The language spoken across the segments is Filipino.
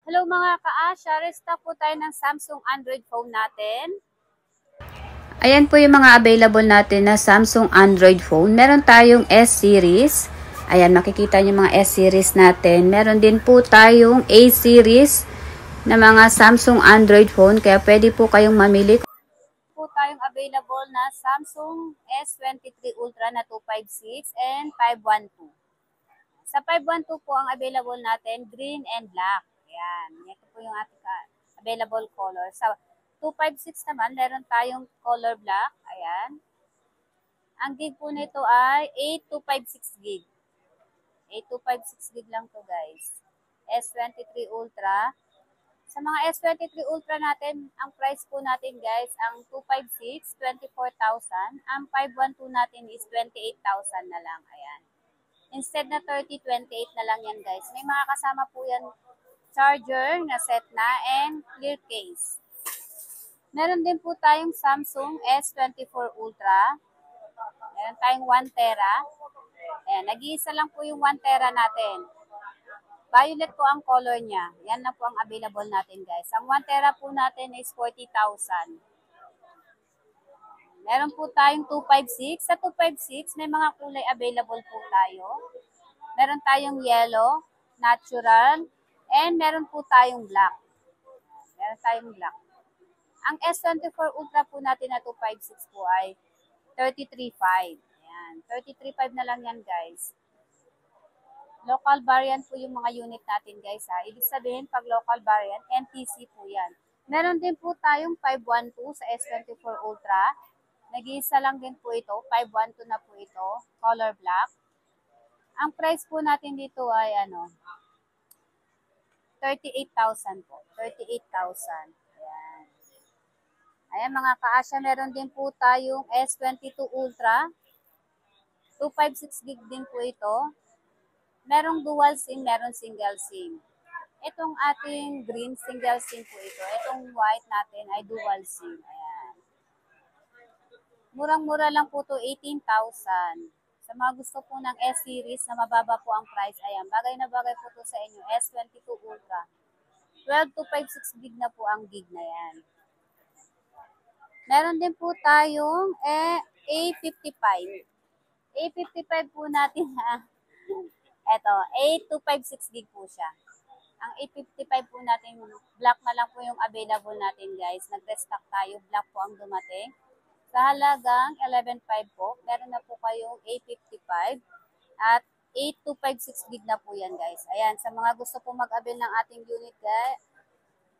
Hello mga ka-Asha, restock po tayo ng Samsung Android phone natin. Ayan po yung mga available natin na Samsung Android phone. Meron tayong S-Series. Ayan, makikita nyo mga S-Series natin. Meron din po tayong A-Series na mga Samsung Android phone. Kaya pwede po kayong mamili. Po tayong available na Samsung S23 Ultra na 256 and 512. Sa 512 po ang available natin, green and black. Ayan, ito po yung ating available color. Sa 256 naman, meron tayong color black. Ayan. Ang gig po nito ay 8256 gig. 8256 gig lang to guys. S23 Ultra. Sa mga S23 Ultra natin, ang price po natin guys, ang 256, 24,000. Ang 512 natin is 28,000 na lang. Ayan. Instead na 30, 28 na lang yan guys. May mga kasama po yan charger na set na and clear case. Meron din po tayong Samsung S24 Ultra. Meron tayong 1 tera. Ayan, nag-iisa lang po yung 1 tera natin. Violet po ang color niya. Yan na po ang available natin guys. Ang 1 tera po natin is 40,000. Meron po tayong 256. Sa 256, may mga kulay available po tayo. Meron tayong yellow, natural, and meron po tayong black. Meron tayong black. Ang S24 Ultra po natin na 256 po ay 33.5. Ayan, 33.5 na lang yan guys. Local variant po yung mga unit natin guys ha. Ibig sabihin pag local variant, NTC po yan. Meron din po tayong 512 sa S24 Ultra. Nag-iisa lang din po ito. 512 na po ito. Color black. Ang price po natin dito ay 38,000 po. 38,000. Ayan. Ayan mga ka-Asha, meron din po tayong S22 Ultra. 256 gig din po ito. Merong dual SIM, meron single SIM. Itong ating green, single SIM po ito. Itong white natin ay dual SIM. Ayan. Murang-mura lang po to 18,000. Sa mga gusto po ng S-Series na mababa po ang price, ayan, bagay na bagay po to sa inyo, S22 Ultra. 12,256 gig na po ang gig na yan. Meron din po tayong A55. A55 po natin ha. Eto, 8256 gig po siya. Ang A55 po natin, black na lang po yung available natin guys. Nag-restock tayo, black po ang dumating. Sa halagang 11.5 po, meron na po kayong A55 at 8256 gig na po yan guys. Ayan, sa mga gusto po mag-avail ng ating unit guys,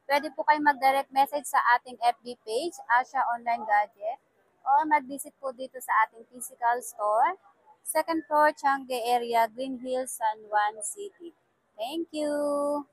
pwede po kayo mag-direct message sa ating FB page, Asha Online Gadget, o mag-visit po dito sa ating physical store, 2nd floor, Changi area, Green Hills, San Juan City. Thank you!